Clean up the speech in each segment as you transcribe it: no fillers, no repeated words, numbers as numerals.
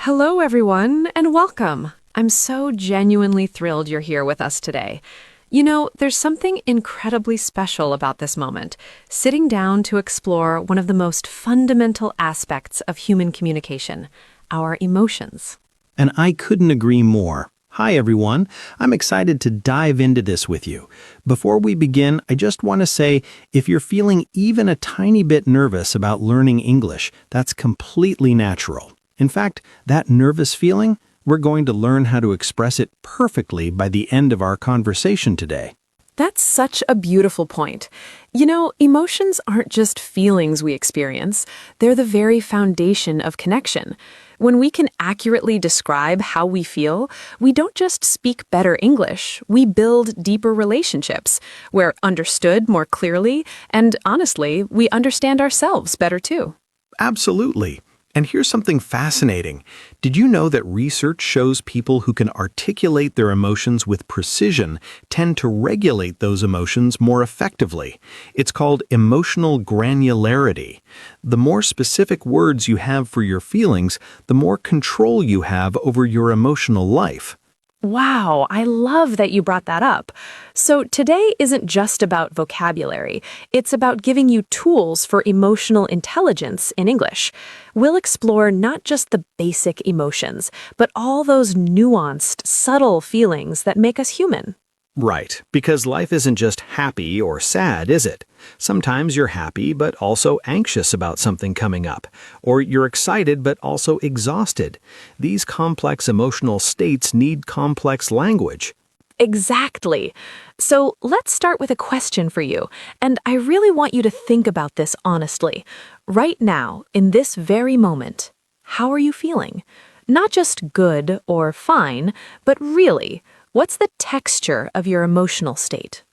Hello, everyone, and welcome. I'm so genuinely thrilled you're here with us today. You know, there's something incredibly special about this moment, sitting down to explore one of the most fundamental aspects of human communication, our emotions. And I couldn't agree more. Hi, everyone. I'm excited to dive into this with you. Before we begin, I just want to say if you're feeling even a tiny bit nervous about learning English, that's completely natural. In fact, that nervous feeling, we're going to learn how to express it perfectly by the end of our conversation today. That's such a beautiful point. You know, emotions aren't just feelings we experience, they're the very foundation of connection. When we can accurately describe how we feel, we don't just speak better English, we build deeper relationships. We're understood more clearly, and honestly, we understand ourselves better too. Absolutely. And here's something fascinating. Did you know that research shows people who can articulate their emotions with precision tend to regulate those emotions more effectively? It's called emotional granularity. The more specific words you have for your feelings, the more control you have over your emotional life. Wow, I love that you brought that up. So today isn't just about vocabulary. It's about giving you tools for emotional intelligence in English. We'll explore not just the basic emotions, but all those nuanced, subtle feelings that make us human. Right, because life isn't just happy or sad, is it? Sometimes you're happy but also anxious about something coming up, or you're excited but also exhausted. These complex emotional states need complex language. Exactly. So let's start with a question for you, and I really want you to think about this honestly. Right now, in this very moment, how are you feeling? Not just good or fine, but really, what's the texture of your emotional state?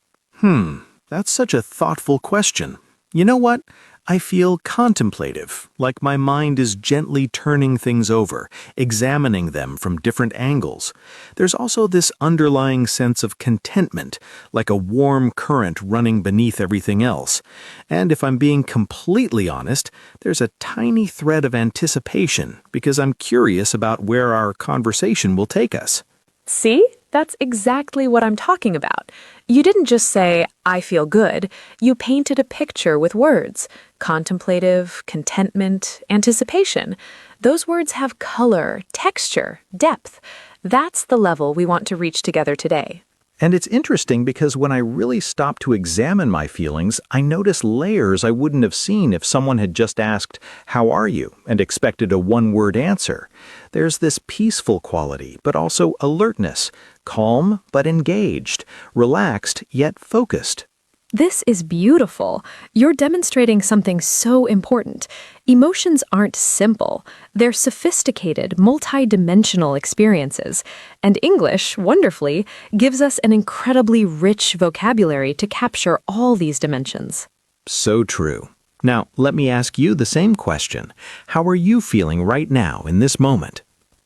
That's such a thoughtful question. You know what? I feel contemplative, like my mind is gently turning things over, examining them from different angles. There's also this underlying sense of contentment, like a warm current running beneath everything else. And if I'm being completely honest, there's a tiny thread of anticipation because I'm curious about where our conversation will take us. See? That's exactly what I'm talking about. You didn't just say, I feel good. You painted a picture with words. Contemplative, contentment, anticipation. Those words have color, texture, depth. That's the level we want to reach together today. And it's interesting because when I really stop to examine my feelings, I notice layers I wouldn't have seen if someone had just asked, "How are you?" and expected a one-word answer. There's this peaceful quality, but also alertness, calm but engaged, relaxed yet focused. This is beautiful. You're demonstrating something so important. Emotions aren't simple. They're sophisticated, multi-dimensional experiences. And English, wonderfully, gives us an incredibly rich vocabulary to capture all these dimensions. So true. Now, let me ask you the same question. How are you feeling right now in this moment?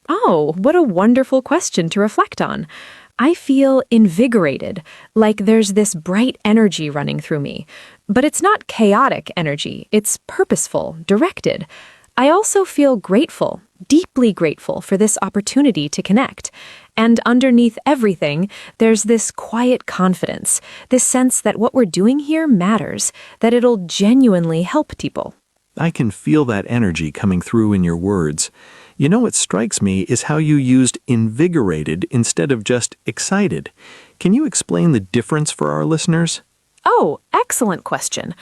Oh, what a wonderful question to reflect on. I feel invigorated, like there's this bright energy running through me. But it's not chaotic energy, it's purposeful, directed. I also feel grateful, deeply grateful for this opportunity to connect. And underneath everything, there's this quiet confidence, this sense that what we're doing here matters, that it'll genuinely help people. I can feel that energy coming through in your words. You know what strikes me is how you used invigorated instead of just excited. Can you explain the difference for our listeners? Oh, excellent question.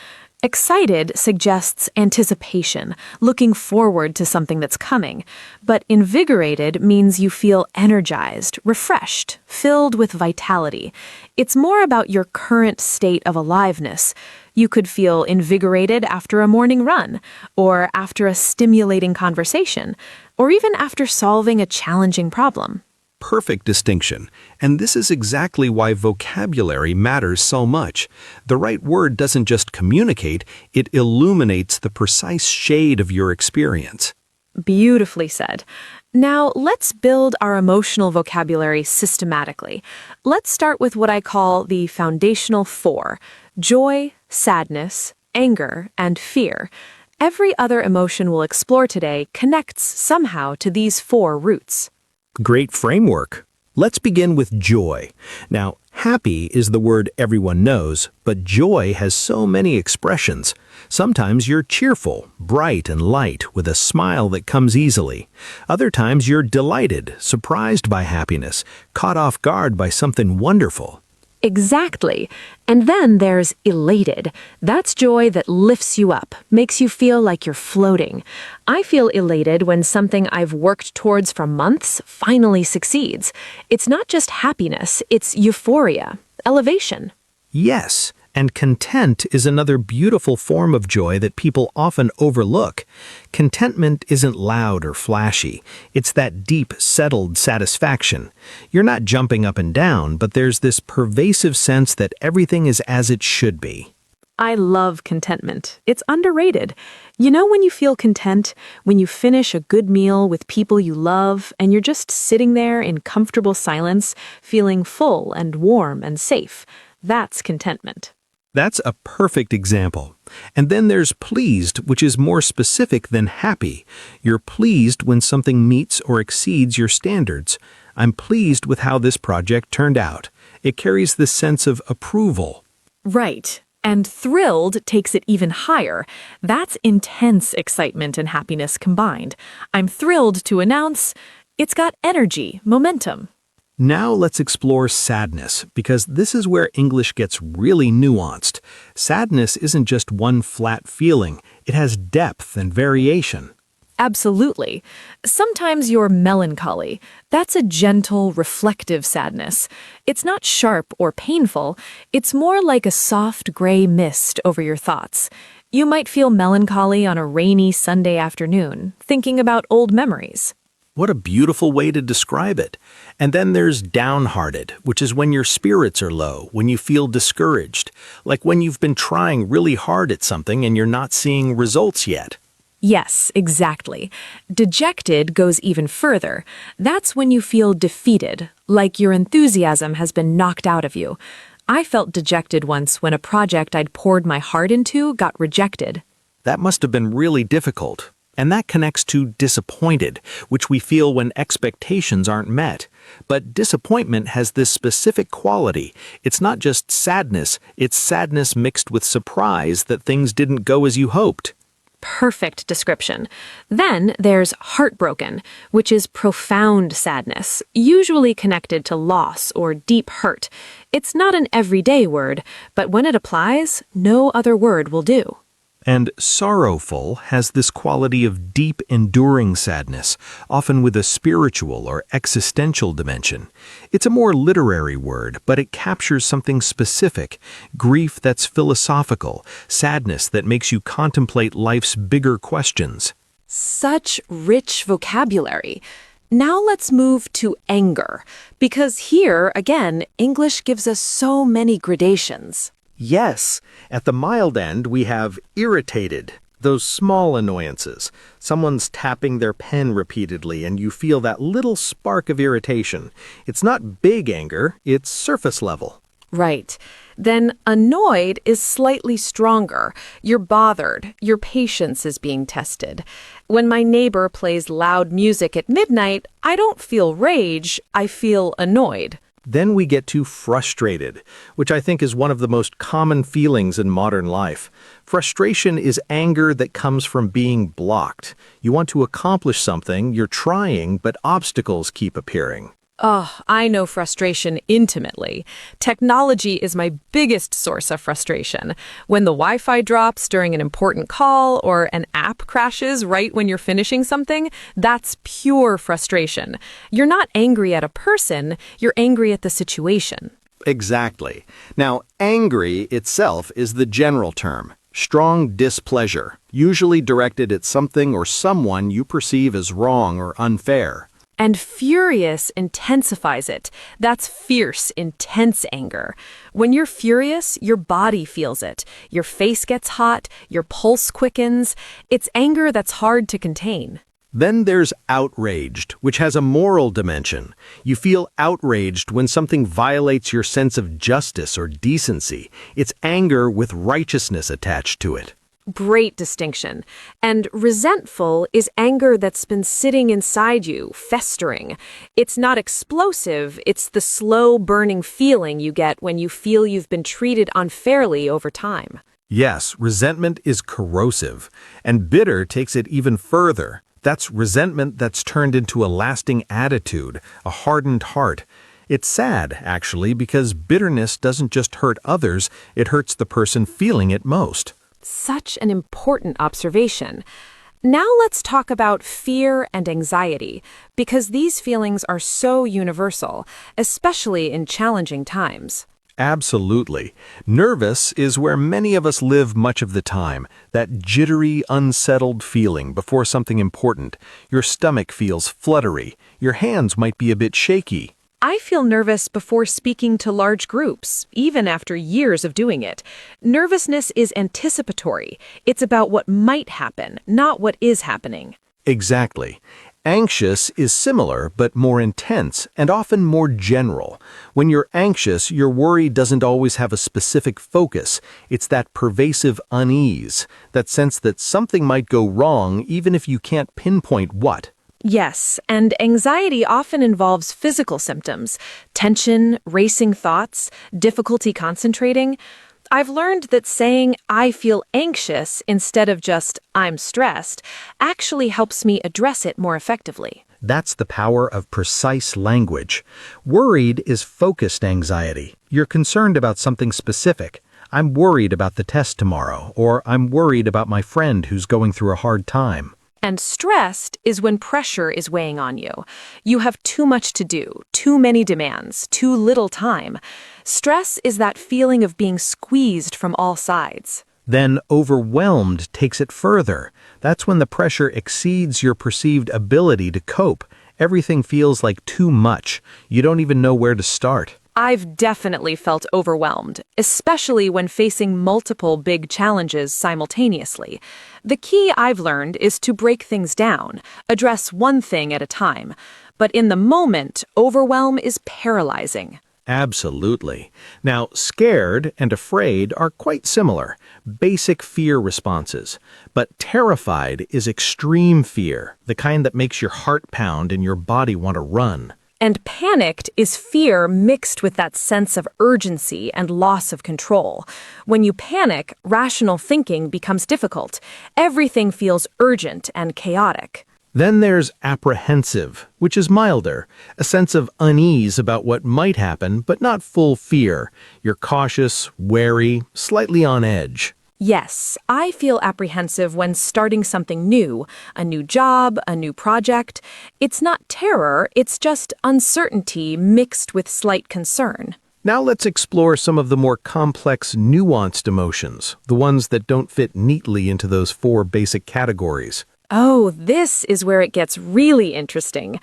Excited suggests anticipation, looking forward to something that's coming. But invigorated means you feel energized, refreshed, filled with vitality. It's more about your current state of aliveness. You could feel invigorated after a morning run, or after a stimulating conversation, or even after solving a challenging problem. Perfect distinction. And this is exactly why vocabulary matters so much. The right word doesn't just communicate, it illuminates the precise shade of your experience. Beautifully said. Now, let's build our emotional vocabulary systematically. Let's start with what I call the foundational four: joy, sadness, anger, and fear. Every other emotion we'll explore today connects somehow to these four roots. Great framework. Let's begin with joy. Now, happy is the word everyone knows, but joy has so many expressions. Sometimes you're cheerful, bright and light, with a smile that comes easily. Other times you're delighted, surprised by happiness, caught off guard by something wonderful. Exactly. And then there's elated. That's joy that lifts you up, makes you feel like you're floating. I feel elated when something I've worked towards for months finally succeeds. It's not just happiness, it's euphoria, elevation. Yes, and content is another beautiful form of joy that people often overlook. Contentment isn't loud or flashy. It's that deep, settled satisfaction. You're not jumping up and down, but there's this pervasive sense that everything is as it should be. I love contentment. It's underrated. You know when you feel content, when you finish a good meal with people you love, and you're just sitting there in comfortable silence, feeling full and warm and safe. That's contentment. That's a perfect example. And then there's pleased, which is more specific than happy. You're pleased when something meets or exceeds your standards. I'm pleased with how this project turned out. It carries this sense of approval. Right. And thrilled takes it even higher. That's intense excitement and happiness combined. I'm thrilled to announce it's got energy, momentum. Now let's explore sadness, because this is where English gets really nuanced. Sadness isn't just one flat feeling. It has depth and variation. Absolutely. Sometimes you're melancholy. That's a gentle, reflective sadness. It's not sharp or painful. It's more like a soft gray mist over your thoughts. You might feel melancholy on a rainy Sunday afternoon, thinking about old memories. What a beautiful way to describe it. And then there's downhearted, which is when your spirits are low, when you feel discouraged, like when you've been trying really hard at something and you're not seeing results yet. Yes, exactly. Dejected goes even further. That's when you feel defeated, like your enthusiasm has been knocked out of you. I felt dejected once when a project I'd poured my heart into got rejected. That must have been really difficult. And that connects to disappointed, which we feel when expectations aren't met. But disappointment has this specific quality. It's not just sadness, it's sadness mixed with surprise that things didn't go as you hoped. Perfect description. Then there's heartbroken, which is profound sadness, usually connected to loss or deep hurt. It's not an everyday word, but when it applies, no other word will do. And sorrowful has this quality of deep, enduring sadness, often with a spiritual or existential dimension. It's a more literary word, but it captures something specific, grief that's philosophical, sadness that makes you contemplate life's bigger questions. Such rich vocabulary. Now let's move to anger, because here, again, English gives us so many gradations. Yes, at the mild end we have irritated, those small annoyances. Someone's tapping their pen repeatedly and you feel that little spark of irritation. It's not big anger, it's surface level. Right. Then annoyed is slightly stronger. You're bothered. Your patience is being tested. When my neighbor plays loud music at midnight, I don't feel rage, I feel annoyed. Then we get to frustrated, which I think is one of the most common feelings in modern life. Frustration is anger that comes from being blocked. You want to accomplish something, you're trying, but obstacles keep appearing. Oh, I know frustration intimately. Technology is my biggest source of frustration. When the Wi-Fi drops during an important call or an app crashes right when you're finishing something, that's pure frustration. You're not angry at a person, you're angry at the situation. Exactly. Now, angry itself is the general term. Strong displeasure, usually directed at something or someone you perceive as wrong or unfair. And furious intensifies it. That's fierce, intense anger. When you're furious, your body feels it. Your face gets hot, your pulse quickens. It's anger that's hard to contain. Then there's outraged, which has a moral dimension. You feel outraged when something violates your sense of justice or decency. It's anger with righteousness attached to it. Great distinction. And resentful is anger that's been sitting inside you, festering. It's not explosive, it's the slow burning feeling you get when you feel you've been treated unfairly over time. Yes, resentment is corrosive, and bitter takes it even further. That's resentment that's turned into a lasting attitude, a hardened heart. It's sad, actually, because bitterness doesn't just hurt others, it hurts the person feeling it most. Such an important observation. Now let's talk about fear and anxiety, because these feelings are so universal, especially in challenging times. Absolutely. Nervous is where many of us live much of the time, that jittery, unsettled feeling before something important. Your stomach feels fluttery, your hands might be a bit shaky. I feel nervous before speaking to large groups, even after years of doing it. Nervousness is anticipatory. It's about what might happen, not what is happening. Exactly. Anxious is similar, but more intense and often more general. When you're anxious, your worry doesn't always have a specific focus. It's that pervasive unease, that sense that something might go wrong even if you can't pinpoint what. Yes, and anxiety often involves physical symptoms, tension, racing thoughts, difficulty concentrating. I've learned that saying, I feel anxious instead of just, I'm stressed, actually helps me address it more effectively. That's the power of precise language. Worried is focused anxiety. You're concerned about something specific. I'm worried about the test tomorrow, or I'm worried about my friend who's going through a hard time. And stressed is when pressure is weighing on you. You have too much to do, too many demands, too little time. Stress is that feeling of being squeezed from all sides. Then overwhelmed takes it further. That's when the pressure exceeds your perceived ability to cope. Everything feels like too much. You don't even know where to start. I've definitely felt overwhelmed, especially when facing multiple big challenges simultaneously. The key I've learned is to break things down, address one thing at a time. But in the moment, overwhelm is paralyzing. Absolutely. Now, scared and afraid are quite similar, basic fear responses. But terrified is extreme fear, the kind that makes your heart pound and your body want to run. And panicked is fear mixed with that sense of urgency and loss of control. When you panic, rational thinking becomes difficult. Everything feels urgent and chaotic. Then there's apprehensive, which is milder, a sense of unease about what might happen, but not full fear. You're cautious, wary, slightly on edge. Yes, I feel apprehensive when starting something new, a new job, a new project. It's not terror, it's just uncertainty mixed with slight concern. Now let's explore some of the more complex, nuanced emotions, the ones that don't fit neatly into those four basic categories. Oh, this is where it gets really interesting.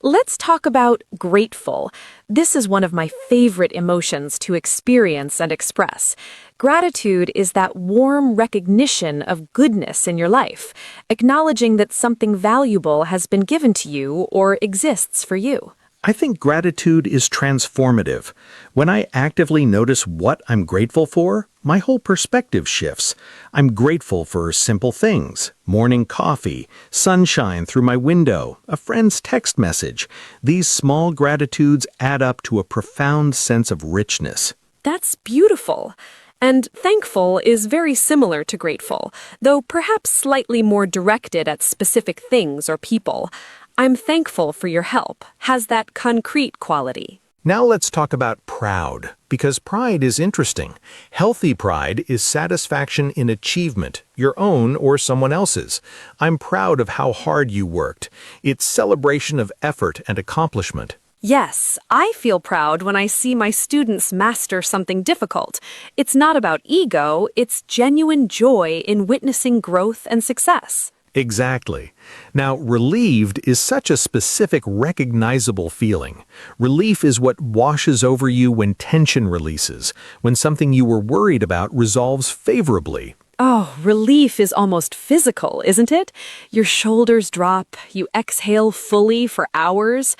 Let's talk about grateful. This is one of my favorite emotions to experience and express. Gratitude is that warm recognition of goodness in your life, acknowledging that something valuable has been given to you or exists for you. I think gratitude is transformative. When I actively notice what I'm grateful for, my whole perspective shifts. I'm grateful for simple things: morning coffee, sunshine through my window, a friend's text message. These small gratitudes add up to a profound sense of richness. That's beautiful. And thankful is very similar to grateful, though perhaps slightly more directed at specific things or people. I'm thankful for your help has that concrete quality. Now let's talk about proud, because pride is interesting. Healthy pride is satisfaction in achievement, your own or someone else's. I'm proud of how hard you worked. It's celebration of effort and accomplishment. Yes, I feel proud when I see my students master something difficult. It's not about ego, it's genuine joy in witnessing growth and success. Exactly. Now, relieved is such a specific, recognizable feeling. Relief is what washes over you when tension releases, when something you were worried about resolves favorably. Oh, relief is almost physical, isn't it? Your shoulders drop, you exhale fully for hours.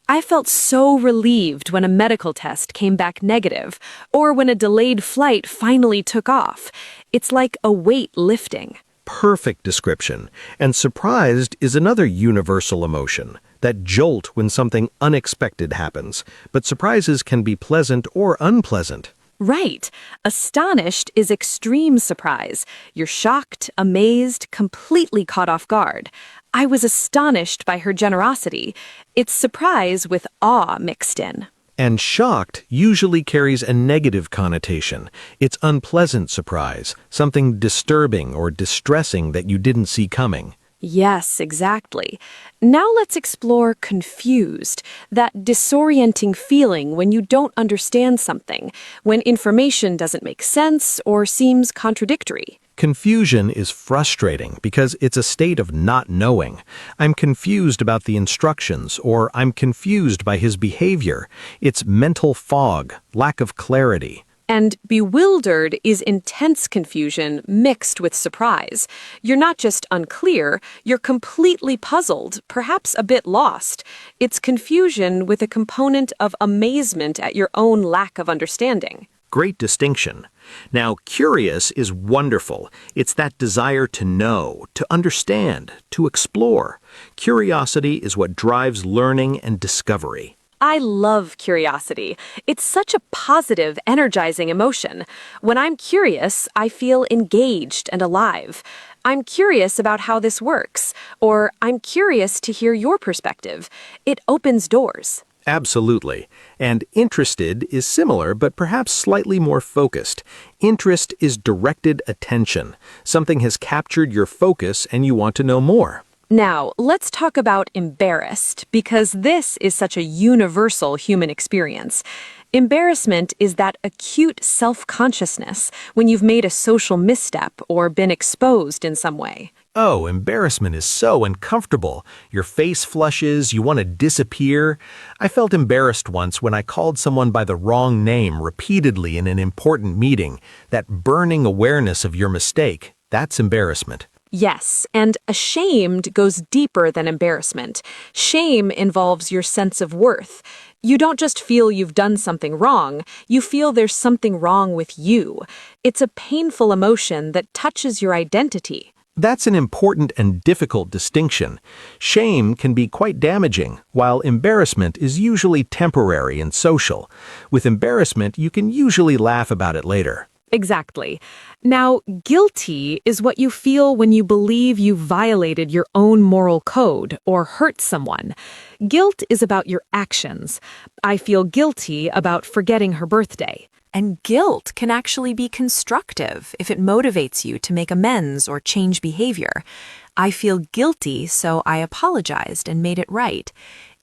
I felt so relieved when a medical test came back negative, or when a delayed flight finally took off. It's like a weight lifting. Perfect description. And surprised is another universal emotion, that jolt when something unexpected happens. But surprises can be pleasant or unpleasant. Right. Astonished is extreme surprise. You're shocked, amazed, completely caught off guard. I was astonished by her generosity. It's surprise with awe mixed in. And shocked usually carries a negative connotation. It's unpleasant surprise, something disturbing or distressing that you didn't see coming. Yes, exactly. Now let's explore confused, that disorienting feeling when you don't understand something, when information doesn't make sense or seems contradictory. Confusion is frustrating because it's a state of not knowing. I'm confused about the instructions, or I'm confused by his behavior. It's mental fog, lack of clarity. And bewildered is intense confusion mixed with surprise. You're not just unclear, you're completely puzzled, perhaps a bit lost. It's confusion with a component of amazement at your own lack of understanding. Great distinction. Now, curious is wonderful. It's that desire to know, to understand, to explore. Curiosity is what drives learning and discovery. I love curiosity. It's such a positive, energizing emotion. When I'm curious, I feel engaged and alive. I'm curious about how this works, or I'm curious to hear your perspective. It opens doors. Absolutely. And interested is similar, but perhaps slightly more focused. Interest is directed attention. Something has captured your focus and you want to know more. Now, let's talk about embarrassed, because this is such a universal human experience. Embarrassment is that acute self-consciousness when you've made a social misstep or been exposed in some way. Oh, embarrassment is so uncomfortable. Your face flushes, you want to disappear. I felt embarrassed once when I called someone by the wrong name repeatedly in an important meeting. That burning awareness of your mistake, that's embarrassment. Yes, and ashamed goes deeper than embarrassment. Shame involves your sense of worth. You don't just feel you've done something wrong, you feel there's something wrong with you. It's a painful emotion that touches your identity. That's an important and difficult distinction. Shame can be quite damaging, while embarrassment is usually temporary and social. With embarrassment, you can usually laugh about it later. Exactly. Now, guilty is what you feel when you believe you violated your own moral code or hurt someone. Guilt is about your actions. I feel guilty about forgetting her birthday. And guilt can actually be constructive if it motivates you to make amends or change behavior. I feel guilty, so I apologized and made it right.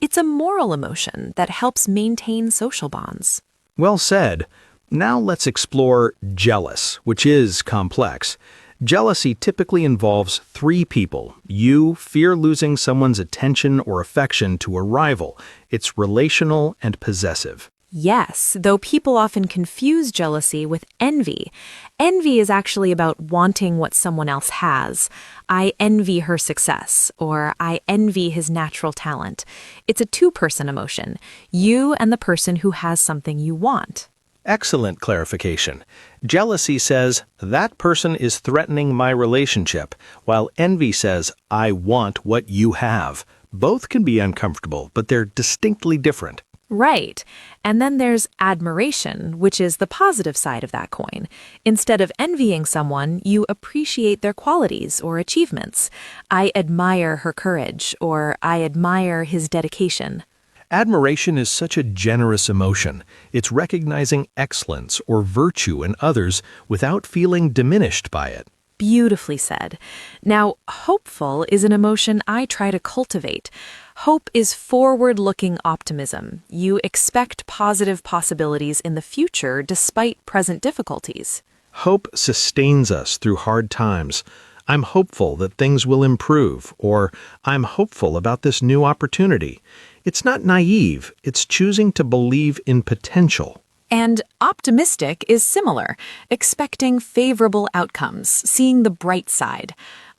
It's a moral emotion that helps maintain social bonds. Well said. Now let's explore jealous, which is complex. Jealousy typically involves three people. You fear losing someone's attention or affection to a rival. It's relational and possessive. Yes, though people often confuse jealousy with envy. Envy is actually about wanting what someone else has. I envy her success, or I envy his natural talent. It's a two-person emotion, you and the person who has something you want. Excellent clarification. Jealousy says, that person is threatening my relationship, while envy says, I want what you have. Both can be uncomfortable, but they're distinctly different. Right. And then there's admiration, which is the positive side of that coin. Instead of envying someone, you appreciate their qualities or achievements. I admire her courage, or I admire his dedication. Admiration is such a generous emotion. It's recognizing excellence or virtue in others without feeling diminished by it. Beautifully said. Now, hopeful is an emotion I try to cultivate. Hope is forward-looking optimism. You expect positive possibilities in the future despite present difficulties. Hope sustains us through hard times. I'm hopeful that things will improve, or I'm hopeful about this new opportunity. It's not naive, it's choosing to believe in potential. And optimistic is similar, expecting favorable outcomes, seeing the bright side.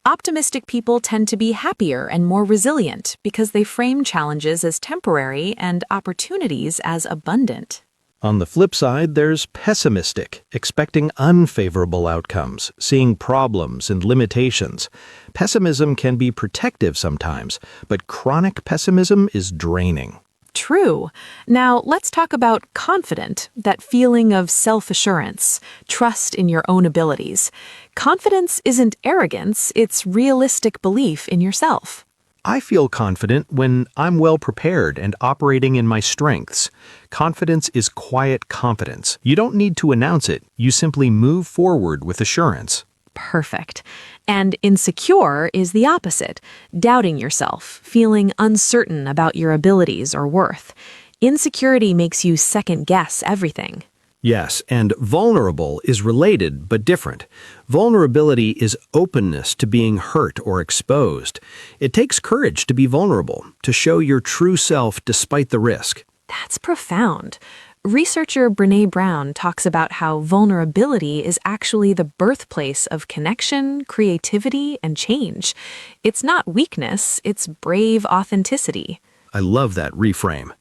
Optimistic people tend to be happier and more resilient because they frame challenges as temporary and opportunities as abundant. On the flip side, there's pessimistic, expecting unfavorable outcomes, seeing problems and limitations. Pessimism can be protective sometimes, but chronic pessimism is draining. True. Now, let's talk about confident, that feeling of self-assurance, trust in your own abilities. Confidence isn't arrogance, it's realistic belief in yourself. I feel confident when I'm well prepared and operating in my strengths. Confidence is quiet confidence. You don't need to announce it, you simply move forward with assurance. Perfect. And insecure is the opposite, doubting yourself, feeling uncertain about your abilities or worth. Insecurity makes you second-guess everything. Yes, and vulnerable is related but different. Vulnerability is openness to being hurt or exposed. It takes courage to be vulnerable, to show your true self despite the risk. That's profound. Researcher Brené Brown talks about how vulnerability is actually the birthplace of connection, creativity, and change. It's not weakness, it's brave authenticity. I love that reframe.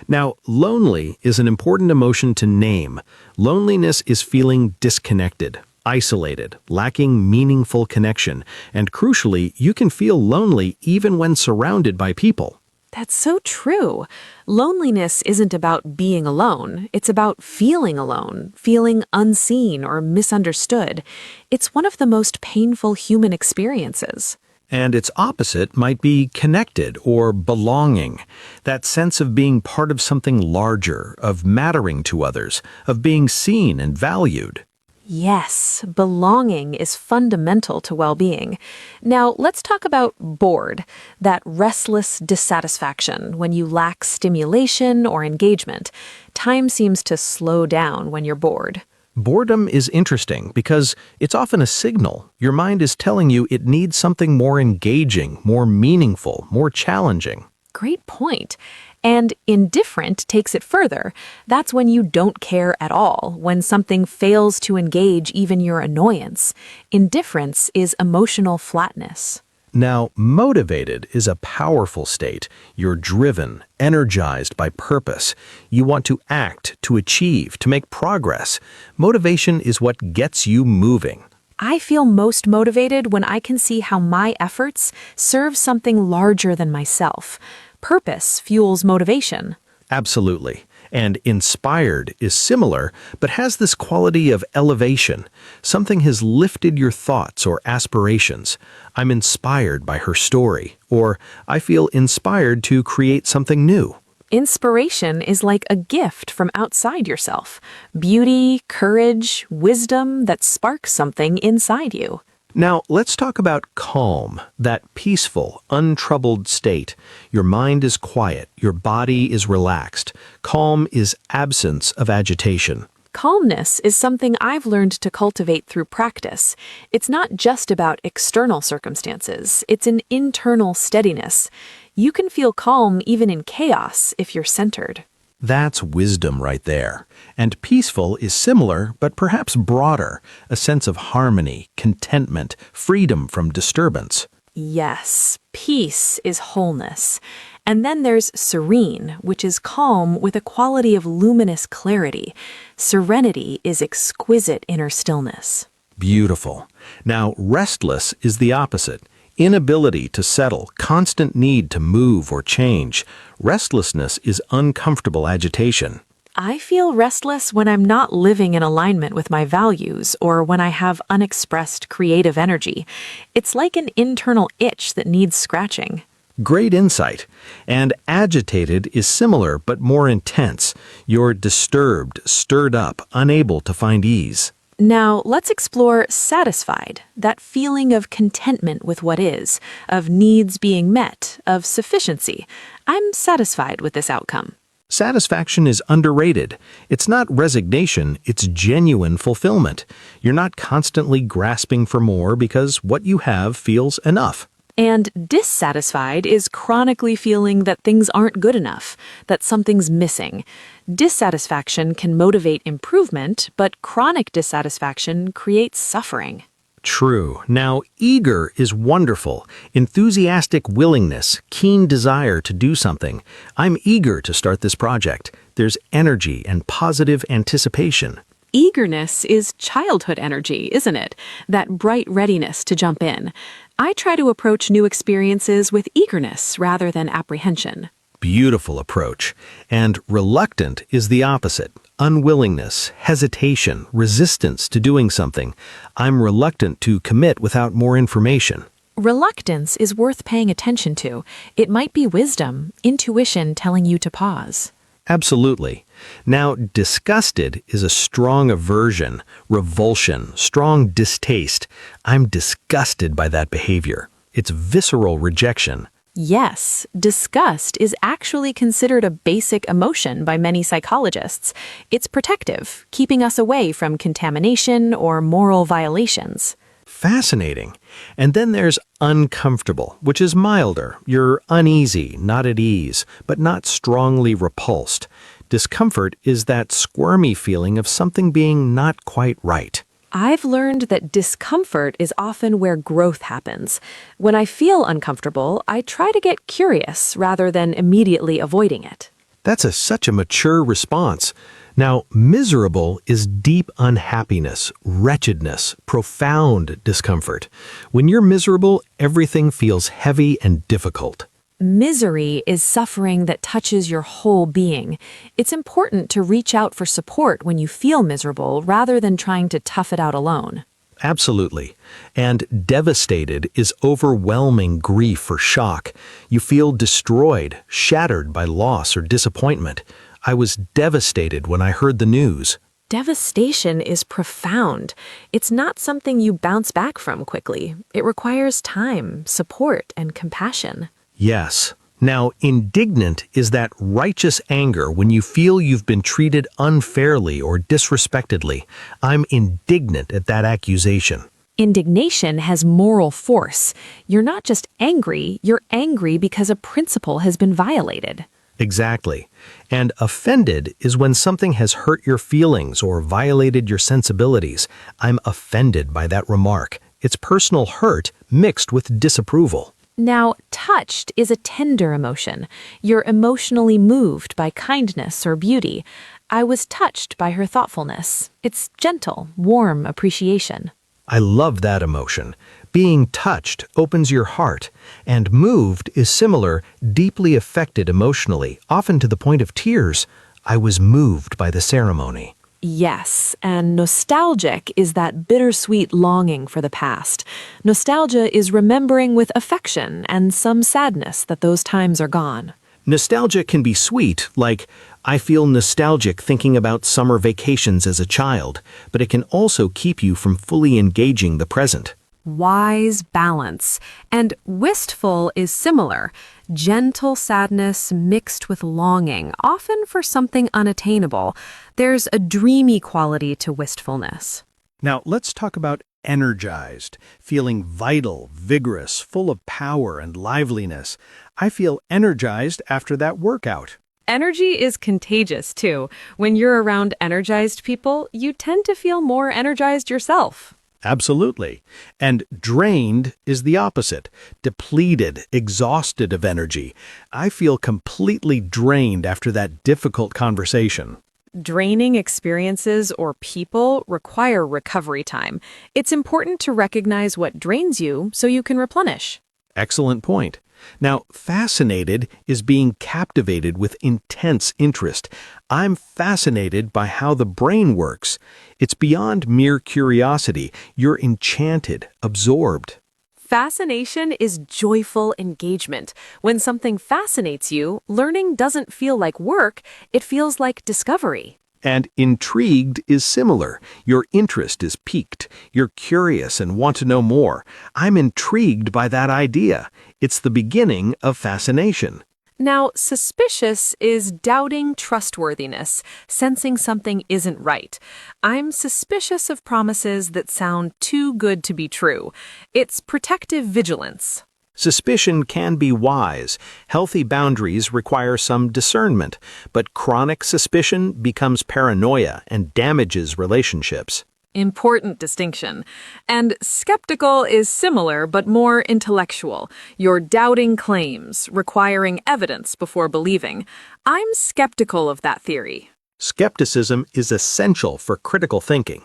Now, lonely is an important emotion to name. Loneliness is feeling disconnected, isolated, lacking meaningful connection, and crucially, you can feel lonely even when surrounded by people. That's so true. Loneliness isn't about being alone. It's about feeling alone, feeling unseen or misunderstood. It's one of the most painful human experiences. And its opposite might be connected or belonging. That sense of being part of something larger, of mattering to others, of being seen and valued. Yes, belonging is fundamental to well-being. Now, let's talk about bored, that restless dissatisfaction when you lack stimulation or engagement. Time seems to slow down when you're bored. Boredom is interesting because it's often a signal. Your mind is telling you it needs something more engaging, more meaningful, more challenging. Great point. And indifferent takes it further. That's when you don't care at all, when something fails to engage even your annoyance. Indifference is emotional flatness. Now, motivated is a powerful state. You're driven, energized by purpose. You want to act, to achieve, to make progress. Motivation is what gets you moving. I feel most motivated when I can see how my efforts serve something larger than myself. Purpose fuels motivation. Absolutely. And inspired is similar, but has this quality of elevation. Something has lifted your thoughts or aspirations. I'm inspired by her story, or I feel inspired to create something new. Inspiration is like a gift from outside yourself. Beauty, courage, wisdom that sparks something inside you. Now, let's talk about calm, that peaceful, untroubled state. Your mind is quiet, your body is relaxed. Calm is absence of agitation. Calmness is something I've learned to cultivate through practice. It's not just about external circumstances, it's an internal steadiness. You can feel calm even in chaos if you're centered. That's wisdom right there. And peaceful is similar, but perhaps broader, a sense of harmony, contentment, freedom from disturbance. Yes, peace is wholeness. And then there's serene, which is calm with a quality of luminous clarity. Serenity is exquisite inner stillness. Beautiful. Now, restless is the opposite. Inability to settle, constant need to move or change. Restlessness is uncomfortable agitation. I feel restless when I'm not living in alignment with my values or when I have unexpressed creative energy. It's like an internal itch that needs scratching. Great insight. And agitated is similar but more intense. You're disturbed, stirred up, unable to find ease. Now, let's explore satisfied, that feeling of contentment with what is, of needs being met, of sufficiency. I'm satisfied with this outcome. Satisfaction is underrated. It's not resignation, it's genuine fulfillment. You're not constantly grasping for more because what you have feels enough. And dissatisfied is chronically feeling that things aren't good enough, that something's missing. Dissatisfaction can motivate improvement, but chronic dissatisfaction creates suffering. True. Now, eager is wonderful. Enthusiastic willingness, keen desire to do something. I'm eager to start this project. There's energy and positive anticipation. Eagerness is childhood energy, isn't it? That bright readiness to jump in. I try to approach new experiences with eagerness rather than apprehension. Beautiful approach. And reluctant is the opposite. Unwillingness, hesitation, resistance to doing something. I'm reluctant to commit without more information. Reluctance is worth paying attention to. It might be wisdom, intuition telling you to pause. Absolutely. Now, disgusted is a strong aversion, revulsion, strong distaste. I'm disgusted by that behavior. It's visceral rejection. Yes, disgust is actually considered a basic emotion by many psychologists. It's protective, keeping us away from contamination or moral violations. Fascinating. And then there's uncomfortable, which is milder. You're uneasy, not at ease, but not strongly repulsed. Discomfort is that squirmy feeling of something being not quite right. I've learned that discomfort is often where growth happens. When I feel uncomfortable, I try to get curious rather than immediately avoiding it. That's such a mature response. Now, miserable is deep unhappiness, wretchedness, profound discomfort. When you're miserable, everything feels heavy and difficult. Misery is suffering that touches your whole being. It's important to reach out for support when you feel miserable rather than trying to tough it out alone. Absolutely. And devastated is overwhelming grief or shock. You feel destroyed, shattered by loss or disappointment. I was devastated when I heard the news. Devastation is profound. It's not something you bounce back from quickly. It requires time, support, and compassion. Yes. Now, indignant is that righteous anger when you feel you've been treated unfairly or disrespectedly. I'm indignant at that accusation. Indignation has moral force. You're not just angry, you're angry because a principle has been violated. Exactly. And offended is when something has hurt your feelings or violated your sensibilities. I'm offended by that remark. It's personal hurt mixed with disapproval. Now, touched is a tender emotion. You're emotionally moved by kindness or beauty. I was touched by her thoughtfulness. It's gentle, warm appreciation. I love that emotion. Being touched opens your heart, and moved is similar, deeply affected emotionally, often to the point of tears. I was moved by the ceremony. Yes, and nostalgic is that bittersweet longing for the past. Nostalgia is remembering with affection and some sadness that those times are gone. Nostalgia can be sweet, like, I feel nostalgic thinking about summer vacations as a child, but it can also keep you from fully engaging the present. Wise balance. And wistful is similar. Gentle sadness mixed with longing, often for something unattainable. There's a dreamy quality to wistfulness. Now, let's talk about energized, feeling vital, vigorous, full of power and liveliness. I feel energized after that workout. Energy is contagious, too. When you're around energized people, you tend to feel more energized yourself. Absolutely. And drained is the opposite. Depleted, exhausted of energy. I feel completely drained after that difficult conversation. Draining experiences or people require recovery time. It's important to recognize what drains you so you can replenish. Excellent point. Now, fascinated is being captivated with intense interest. I'm fascinated by how the brain works. It's beyond mere curiosity. You're enchanted, absorbed. Fascination is joyful engagement. When something fascinates you, learning doesn't feel like work, it feels like discovery. And intrigued is similar. Your interest is piqued. You're curious and want to know more. I'm intrigued by that idea. It's the beginning of fascination. Now, suspicious is doubting trustworthiness, sensing something isn't right. I'm suspicious of promises that sound too good to be true. It's protective vigilance. Suspicion can be wise. Healthy boundaries require some discernment, but chronic suspicion becomes paranoia and damages relationships. Important distinction. And skeptical is similar but more intellectual. You're doubting claims, requiring evidence before believing. I'm skeptical of that theory. Skepticism is essential for critical thinking.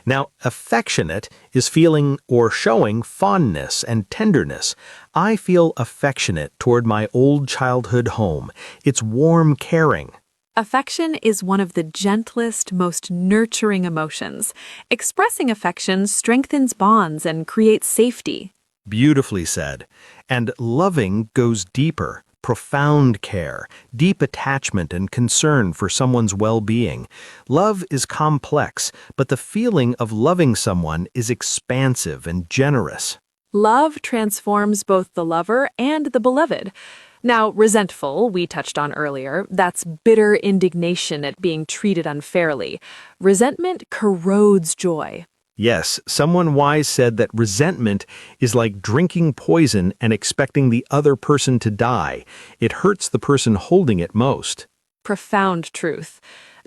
Now, affectionate is feeling or showing fondness and tenderness. I feel affectionate toward my old childhood home. It's warm, caring. Affection is one of the gentlest, most nurturing emotions. Expressing affection strengthens bonds and creates safety. Beautifully said. And loving goes deeper. Profound care, deep attachment and concern for someone's well-being. Love is complex, but the feeling of loving someone is expansive and generous. Love transforms both the lover and the beloved. Now, resentful, we touched on earlier, that's bitter indignation at being treated unfairly. Resentment corrodes joy. Yes, someone wise said that resentment is like drinking poison and expecting the other person to die. It hurts the person holding it most. Profound truth.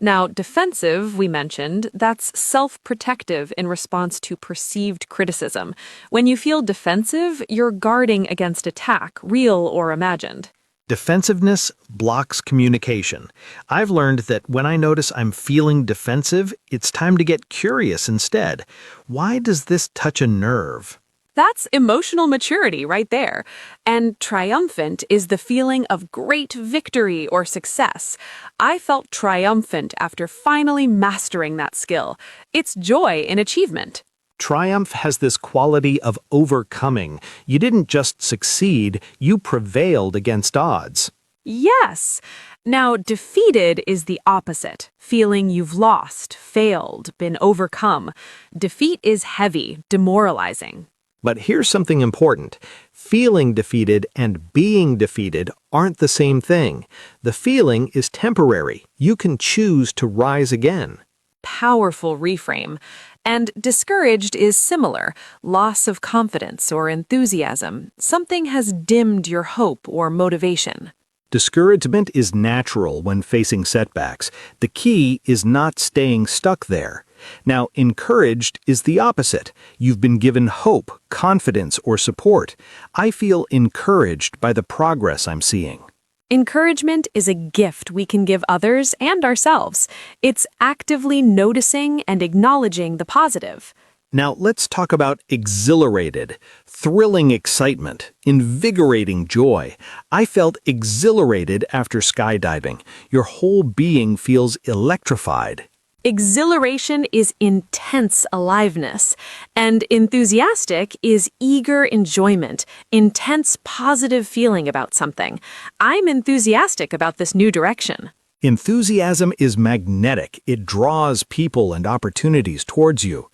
Now, defensive, we mentioned, that's self-protective in response to perceived criticism. When you feel defensive, you're guarding against attack, real or imagined. Defensiveness blocks communication. I've learned that when I notice I'm feeling defensive, it's time to get curious instead. Why does this touch a nerve? That's emotional maturity right there. And triumphant is the feeling of great victory or success. I felt triumphant after finally mastering that skill. It's joy in achievement. Triumph has this quality of overcoming. You didn't just succeed, you prevailed against odds. Yes. Now, defeated is the opposite, feeling you've lost, failed, been overcome. Defeat is heavy, demoralizing. But here's something important. Feeling defeated and being defeated aren't the same thing. The feeling is temporary. You can choose to rise again. Powerful reframe. And discouraged is similar, loss of confidence or enthusiasm. Something has dimmed your hope or motivation. Discouragement is natural when facing setbacks. The key is not staying stuck there. Now, encouraged is the opposite. You've been given hope, confidence, or support. I feel encouraged by the progress I'm seeing. Encouragement is a gift we can give others and ourselves. It's actively noticing and acknowledging the positive. Now, let's talk about exhilarated, thrilling excitement, invigorating joy. I felt exhilarated after skydiving. Your whole being feels electrified. Exhilaration is intense aliveness, and enthusiastic is eager enjoyment, intense positive feeling about something. I'm enthusiastic about this new direction. Enthusiasm is magnetic. It draws people and opportunities towards you.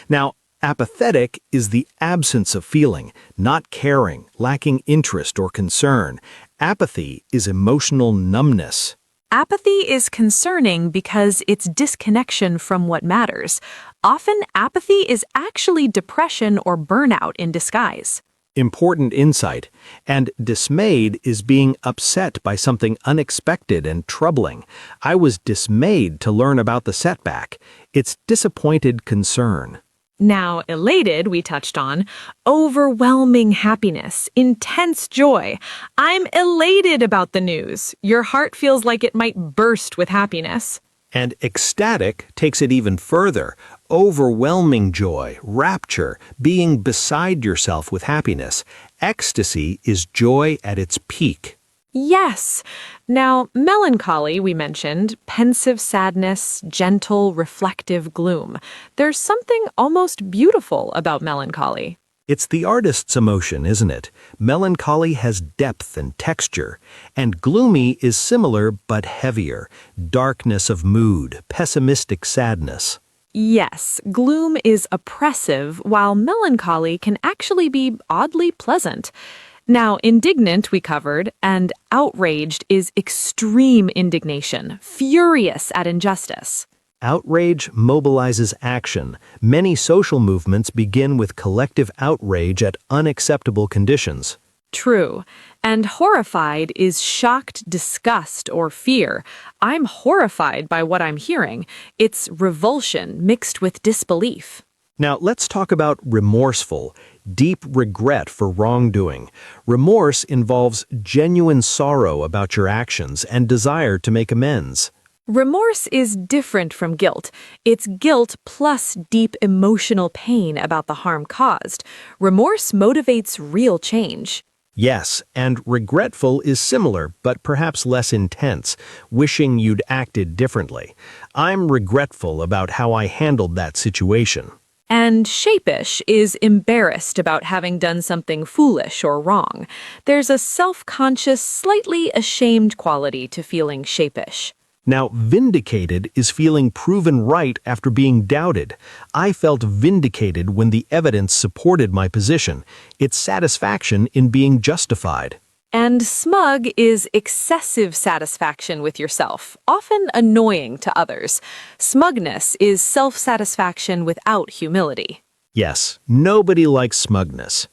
Now, apathetic is the absence of feeling, not caring, lacking interest or concern. Apathy is emotional numbness. Apathy is concerning because it's disconnection from what matters. Often, apathy is actually depression or burnout in disguise. Important insight. And dismayed is being upset by something unexpected and troubling. I was dismayed to learn about the setback. It's disappointed concern. Now, elated, we touched on, overwhelming happiness, intense joy. I'm elated about the news. Your heart feels like it might burst with happiness. And ecstatic takes it even further. Overwhelming joy, rapture, being beside yourself with happiness. Ecstasy is joy at its peak. Yes. Now, melancholy, we mentioned, pensive sadness, gentle, reflective gloom. There's something almost beautiful about melancholy. It's the artist's emotion, isn't it? Melancholy has depth and texture, and gloomy is similar but heavier. Darkness of mood, pessimistic sadness. Yes, gloom is oppressive, while melancholy can actually be oddly pleasant. Now, indignant we covered, and outraged is extreme indignation, furious at injustice. Outrage mobilizes action. Many social movements begin with collective outrage at unacceptable conditions. True. And horrified is shocked disgust or fear. I'm horrified by what I'm hearing. It's revulsion mixed with disbelief. Now, let's talk about remorseful, deep regret for wrongdoing. Remorse involves genuine sorrow about your actions and desire to make amends. Remorse is different from guilt. It's guilt plus deep emotional pain about the harm caused. Remorse motivates real change. Yes, and regretful is similar, but perhaps less intense, wishing you'd acted differently. I'm regretful about how I handled that situation. And sheepish is embarrassed about having done something foolish or wrong. There's a self-conscious, slightly ashamed quality to feeling sheepish. Now, vindicated is feeling proven right after being doubted. I felt vindicated when the evidence supported my position. It's satisfaction in being justified. And smug is excessive satisfaction with yourself, often annoying to others. Smugness is self-satisfaction without humility. Yes, nobody likes smugness.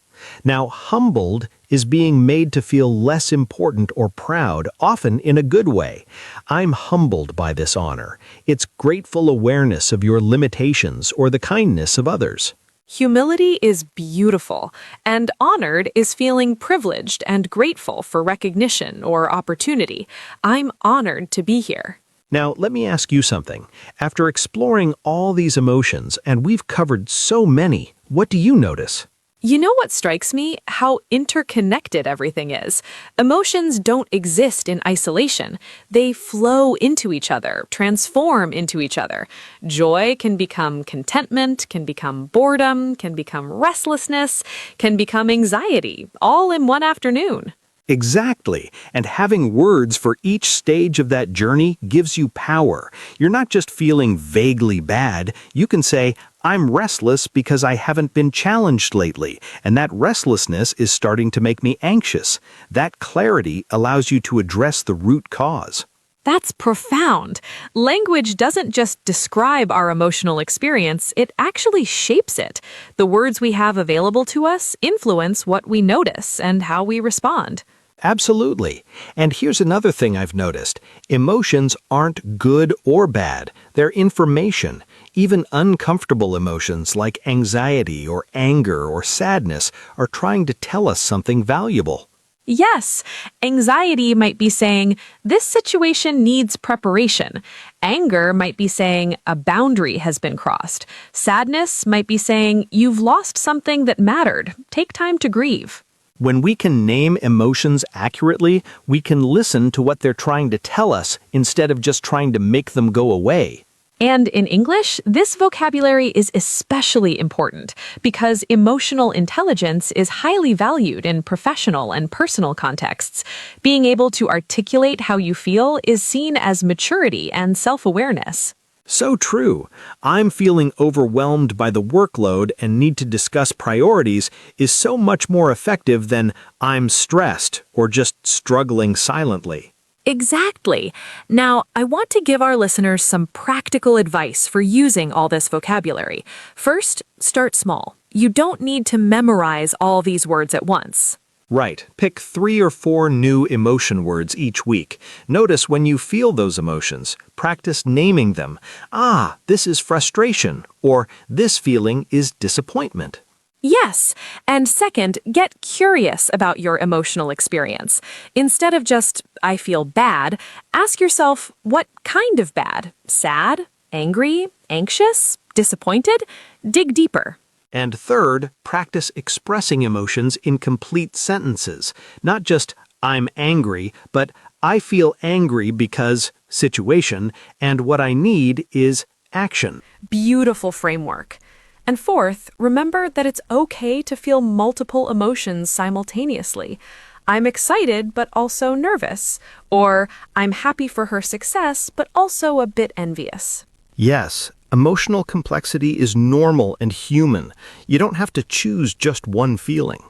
Now, humbled is being made to feel less important or proud, often in a good way. I'm humbled by this honor. It's grateful awareness of your limitations or the kindness of others. Humility is beautiful, and honored is feeling privileged and grateful for recognition or opportunity. I'm honored to be here. Now, let me ask you something. After exploring all these emotions, and we've covered so many, what do you notice? You know what strikes me? How interconnected everything is. Emotions don't exist in isolation. They flow into each other, transform into each other. Joy can become contentment, can become boredom, can become restlessness, can become anxiety, all in one afternoon. Exactly. And having words for each stage of that journey gives you power. You're not just feeling vaguely bad. You can say, I'm restless because I haven't been challenged lately, and that restlessness is starting to make me anxious. That clarity allows you to address the root cause. That's profound. Language doesn't just describe our emotional experience, it actually shapes it. The words we have available to us influence what we notice and how we respond. Absolutely. And here's another thing I've noticed. Emotions aren't good or bad. They're information. Even uncomfortable emotions like anxiety or anger or sadness are trying to tell us something valuable. Yes, anxiety might be saying, this situation needs preparation. Anger might be saying, a boundary has been crossed. Sadness might be saying, you've lost something that mattered. Take time to grieve. When we can name emotions accurately, we can listen to what they're trying to tell us instead of just trying to make them go away. And in English, this vocabulary is especially important because emotional intelligence is highly valued in professional and personal contexts. Being able to articulate how you feel is seen as maturity and self-awareness. So true. I'm feeling overwhelmed by the workload and need to discuss priorities is so much more effective than I'm stressed or just struggling silently. Exactly. Now, I want to give our listeners some practical advice for using all this vocabulary. First, start small. You don't need to memorize all these words at once. Right. Pick 3 or 4 new emotion words each week. Notice when you feel those emotions. Practice naming them. Ah, this is frustration, or this feeling is disappointment. Yes, and second, get curious about your emotional experience. Instead of just, I feel bad, ask yourself, what kind of bad? Sad? Angry? Anxious? Disappointed? Dig deeper. And third, practice expressing emotions in complete sentences. Not just, I'm angry, but I feel angry because situation, and what I need is action. Beautiful framework. And fourth, remember that it's okay to feel multiple emotions simultaneously. I'm excited, but also nervous. Or I'm happy for her success, but also a bit envious. Yes, emotional complexity is normal and human. You don't have to choose just one feeling.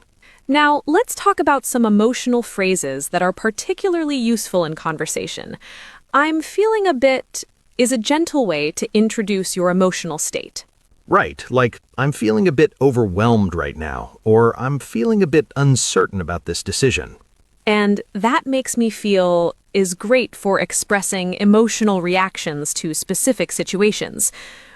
Now, let's talk about some emotional phrases that are particularly useful in conversation. I'm feeling a bit is a gentle way to introduce your emotional state. Right, like I'm feeling a bit overwhelmed right now, or I'm feeling a bit uncertain about this decision. And that makes me feel is great for expressing emotional reactions to specific situations.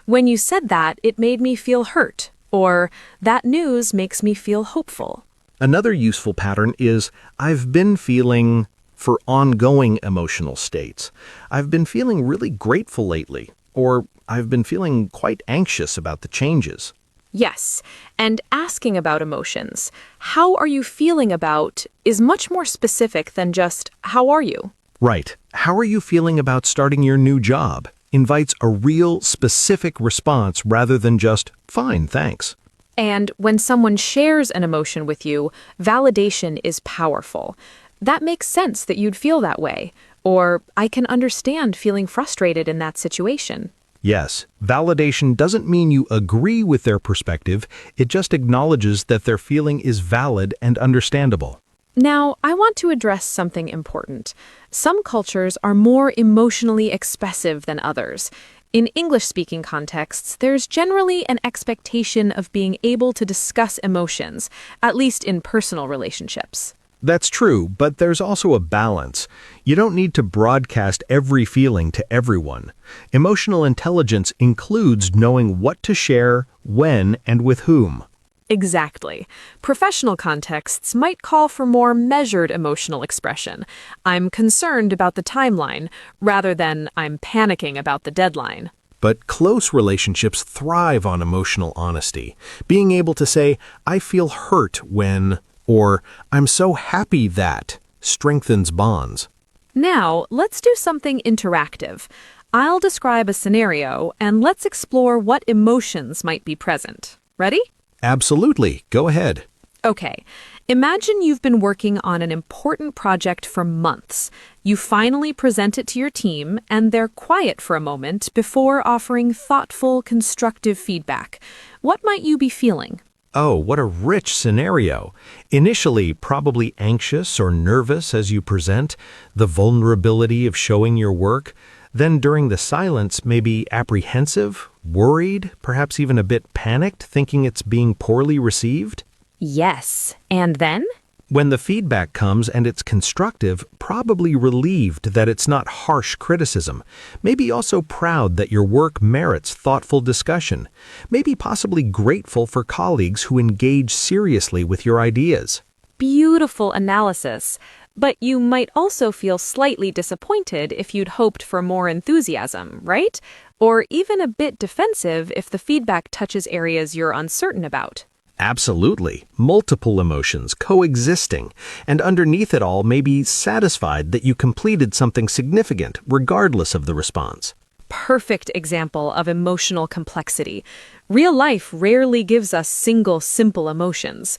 When you said that, it made me feel hurt, or that news makes me feel hopeful. Another useful pattern is I've been feeling for ongoing emotional states. I've been feeling really grateful lately, or I've been feeling quite anxious about the changes. Yes, and asking about emotions, how are you feeling about, is much more specific than just, how are you? Right. How are you feeling about starting your new job? Invites a real, specific response rather than just, fine, thanks. And when someone shares an emotion with you, validation is powerful. That makes sense that you'd feel that way. Or, I can understand feeling frustrated in that situation. Yes, validation doesn't mean you agree with their perspective, it just acknowledges that their feeling is valid and understandable. Now, I want to address something important. Some cultures are more emotionally expressive than others. In English-speaking contexts, there's generally an expectation of being able to discuss emotions, at least in personal relationships. That's true, but there's also a balance. You don't need to broadcast every feeling to everyone. Emotional intelligence includes knowing what to share, when, and with whom. Exactly. Professional contexts might call for more measured emotional expression. I'm concerned about the timeline, rather than I'm panicking about the deadline. But close relationships thrive on emotional honesty. Being able to say, I feel hurt when, or I'm so happy that, strengthens bonds. Now, let's do something interactive. I'll describe a scenario, and let's explore what emotions might be present. Ready? Absolutely. Go ahead. Okay, imagine you've been working on an important project for months. You finally present it to your team, and they're quiet for a moment before offering thoughtful, constructive feedback. What might you be feeling? Oh, what a rich scenario. Initially, probably anxious or nervous as you present, the vulnerability of showing your work. Then during the silence, maybe apprehensive, worried, perhaps even a bit panicked, thinking it's being poorly received. Yes. And then? When the feedback comes and it's constructive, probably relieved that it's not harsh criticism. Maybe also proud that your work merits thoughtful discussion. Maybe possibly grateful for colleagues who engage seriously with your ideas. Beautiful analysis. But you might also feel slightly disappointed if you'd hoped for more enthusiasm, right? Or even a bit defensive if the feedback touches areas you're uncertain about. Absolutely. Multiple emotions coexisting. And underneath it all, maybe satisfied that you completed something significant, regardless of the response. Perfect example of emotional complexity. Real life rarely gives us single, simple emotions.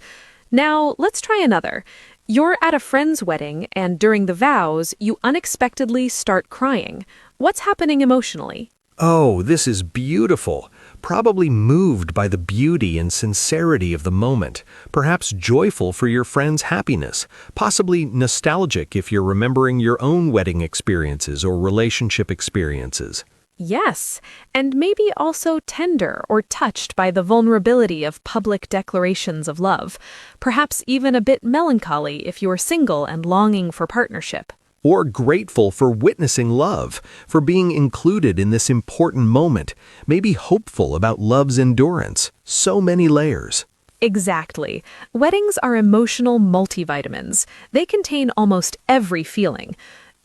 Now, let's try another. You're at a friend's wedding, and during the vows, you unexpectedly start crying. What's happening emotionally? Oh, this is beautiful. Probably moved by the beauty and sincerity of the moment. Perhaps joyful for your friend's happiness. Possibly nostalgic if you're remembering your own wedding experiences or relationship experiences. Yes, and maybe also tender or touched by the vulnerability of public declarations of love. Perhaps even a bit melancholy if you're single and longing for partnership. Or grateful for witnessing love, for being included in this important moment. Maybe hopeful about love's endurance. So many layers. Exactly. Weddings are emotional multivitamins. They contain almost every feeling.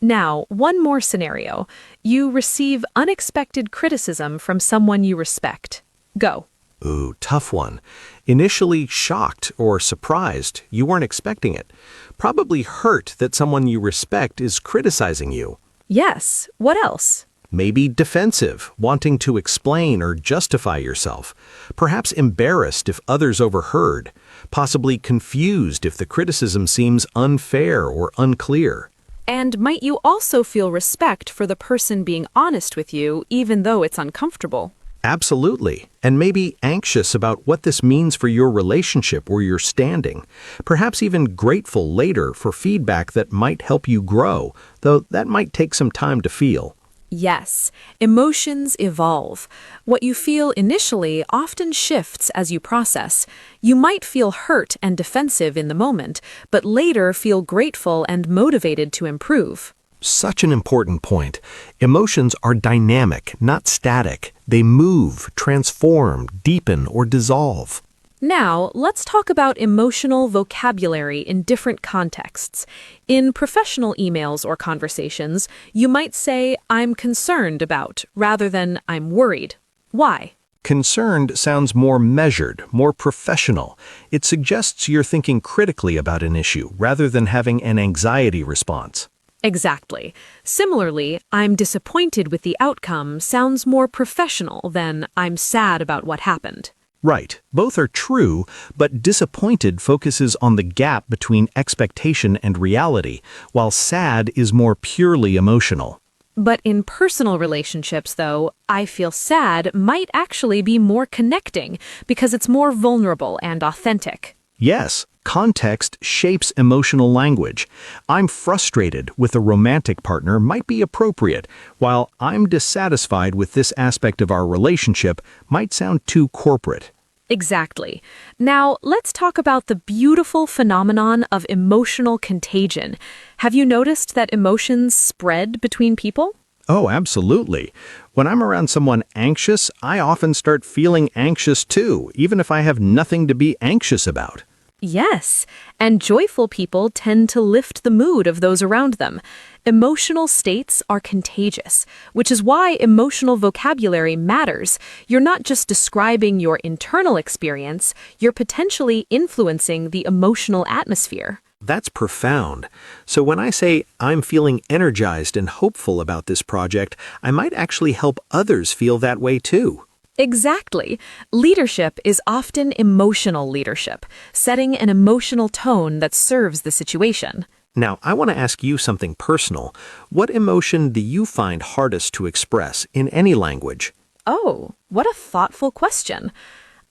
Now, one more scenario. You receive unexpected criticism from someone you respect. Go. Ooh, tough one. Initially shocked or surprised, you weren't expecting it. Probably hurt that someone you respect is criticizing you. Yes. What else? Maybe defensive, wanting to explain or justify yourself. Perhaps embarrassed if others overheard. Possibly confused if the criticism seems unfair or unclear. And might you also feel respect for the person being honest with you, even though it's uncomfortable? Absolutely. And maybe anxious about what this means for your relationship or your standing. Perhaps even grateful later for feedback that might help you grow, though that might take some time to feel. Yes, emotions evolve. What you feel initially often shifts as you process. You might feel hurt and defensive in the moment, but later feel grateful and motivated to improve. Such an important point. Emotions are dynamic, not static. They move, transform, deepen, or dissolve. Now, let's talk about emotional vocabulary in different contexts. In professional emails or conversations, you might say, "I'm concerned about," rather than "I'm worried." Why? Concerned sounds more measured, more professional. It suggests you're thinking critically about an issue rather than having an anxiety response. Exactly. Similarly, "I'm disappointed with the outcome" sounds more professional than "I'm sad about what happened." Right, both are true, but disappointed focuses on the gap between expectation and reality, while sad is more purely emotional. But in personal relationships, though, "I feel sad" might actually be more connecting because it's more vulnerable and authentic. Yes, context shapes emotional language. "I'm frustrated" with a romantic partner might be appropriate, while "I'm dissatisfied with this aspect of our relationship" might sound too corporate. Exactly. Now, let's talk about the beautiful phenomenon of emotional contagion. Have you noticed that emotions spread between people? Oh, absolutely. When I'm around someone anxious, I often start feeling anxious too, even if I have nothing to be anxious about. Yes, and joyful people tend to lift the mood of those around them. Emotional states are contagious, which is why emotional vocabulary matters. You're not just describing your internal experience, you're potentially influencing the emotional atmosphere. That's profound. So when I say I'm feeling energized and hopeful about this project, I might actually help others feel that way too. Exactly. Leadership is often emotional leadership, setting an emotional tone that serves the situation. Now, I want to ask you something personal. What emotion do you find hardest to express in any language? Oh, what a thoughtful question.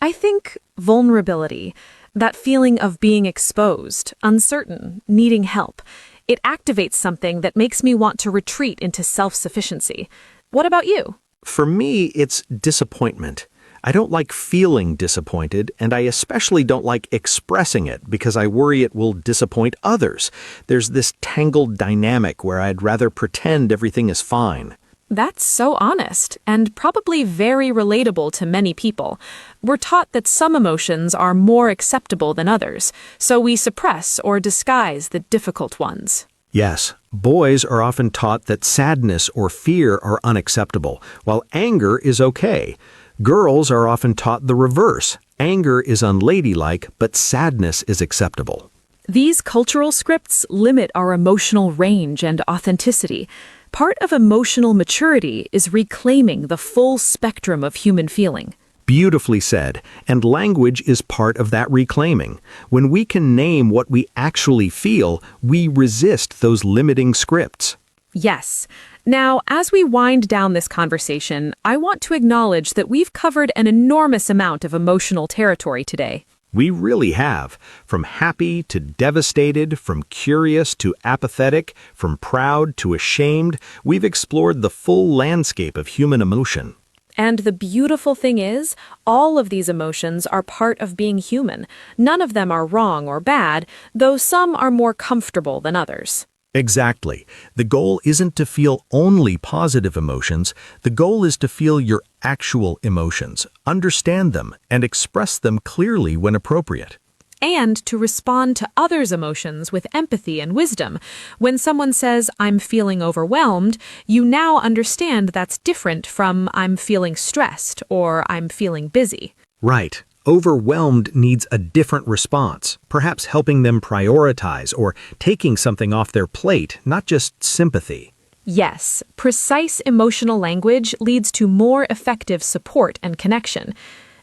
I think vulnerability, that feeling of being exposed, uncertain, needing help. It activates something that makes me want to retreat into self-sufficiency. What about you? For me, it's disappointment. I don't like feeling disappointed, and I especially don't like expressing it because I worry it will disappoint others. There's this tangled dynamic where I'd rather pretend everything is fine. That's so honest and probably very relatable to many people. We're taught that some emotions are more acceptable than others, so we suppress or disguise the difficult ones. Yes, boys are often taught that sadness or fear are unacceptable, while anger is okay. Girls are often taught the reverse. Anger is unladylike, but sadness is acceptable. These cultural scripts limit our emotional range and authenticity. Part of emotional maturity is reclaiming the full spectrum of human feeling. Beautifully said, and language is part of that reclaiming. When we can name what we actually feel, we resist those limiting scripts. Yes. Now, as we wind down this conversation, I want to acknowledge that we've covered an enormous amount of emotional territory today. We really have. From happy to devastated, from curious to apathetic, from proud to ashamed, we've explored the full landscape of human emotion. And the beautiful thing is, all of these emotions are part of being human. None of them are wrong or bad, though some are more comfortable than others. Exactly. The goal isn't to feel only positive emotions. The goal is to feel your actual emotions, understand them, and express them clearly when appropriate. And to respond to others' emotions with empathy and wisdom. When someone says, "I'm feeling overwhelmed," you now understand that's different from "I'm feeling stressed" or "I'm feeling busy." Right. Overwhelmed needs a different response, perhaps helping them prioritize or taking something off their plate, not just sympathy. Yes, precise emotional language leads to more effective support and connection.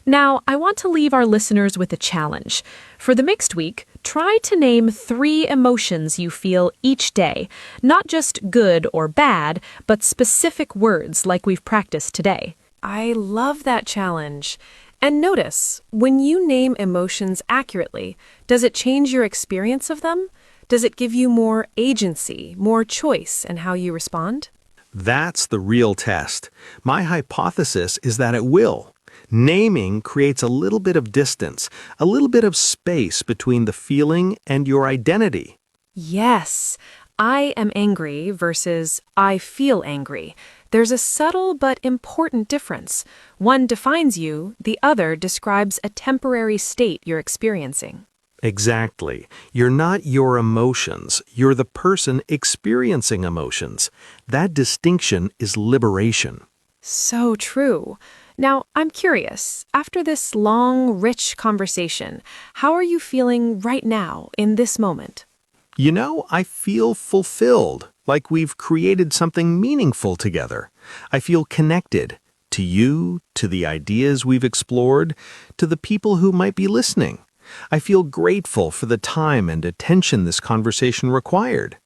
Now, I want to leave our listeners with a challenge. For the mixed week, try to name 3 emotions you feel each day, not just good or bad, but specific words like we've practiced today. I love that challenge. And notice, when you name emotions accurately, does it change your experience of them? Does it give you more agency, more choice in how you respond? That's the real test. My hypothesis is that it will. Naming creates a little bit of distance, a little bit of space between the feeling and your identity. Yes, I am angry versus I feel angry. There's a subtle but important difference. One defines you, the other describes a temporary state you're experiencing. Exactly. You're not your emotions. You're the person experiencing emotions. That distinction is liberation. So true. Now, I'm curious, after this long, rich conversation, how are you feeling right now, in this moment? You know, I feel fulfilled, like we've created something meaningful together. I feel connected to you, to the ideas we've explored, to the people who might be listening. I feel grateful for the time and attention this conversation required.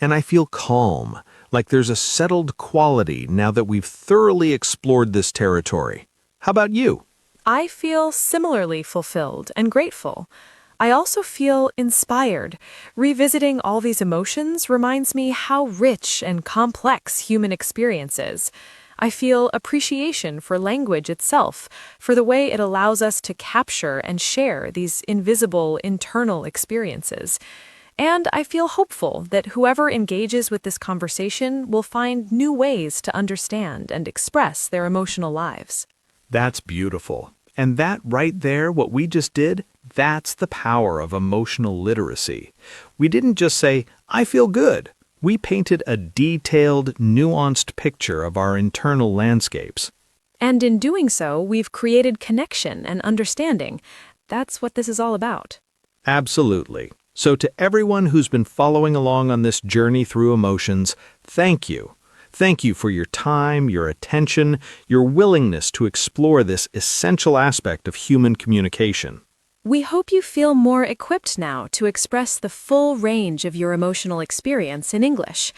And I feel calm, like there's a settled quality now that we've thoroughly explored this territory. How about you? I feel similarly fulfilled and grateful. I also feel inspired. Revisiting all these emotions reminds me how rich and complex human experience is. I feel appreciation for language itself, for the way it allows us to capture and share these invisible internal experiences. And I feel hopeful that whoever engages with this conversation will find new ways to understand and express their emotional lives. That's beautiful. And that right there, what we just did, that's the power of emotional literacy. We didn't just say, I feel good. We painted a detailed, nuanced picture of our internal landscapes. And in doing so, we've created connection and understanding. That's what this is all about. Absolutely. So to everyone who's been following along on this journey through emotions, thank you. Thank you for your time, your attention, your willingness to explore this essential aspect of human communication. We hope you feel more equipped now to express the full range of your emotional experience in English.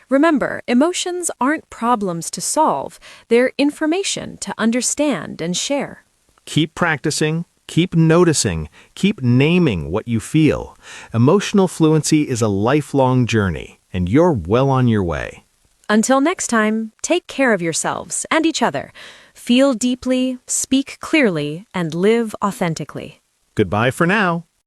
Remember, emotions aren't problems to solve, they're information to understand and share. Keep practicing, keep noticing, keep naming what you feel. Emotional fluency is a lifelong journey, and you're well on your way. Until next time, take care of yourselves and each other. Feel deeply, speak clearly, and live authentically. Goodbye for now.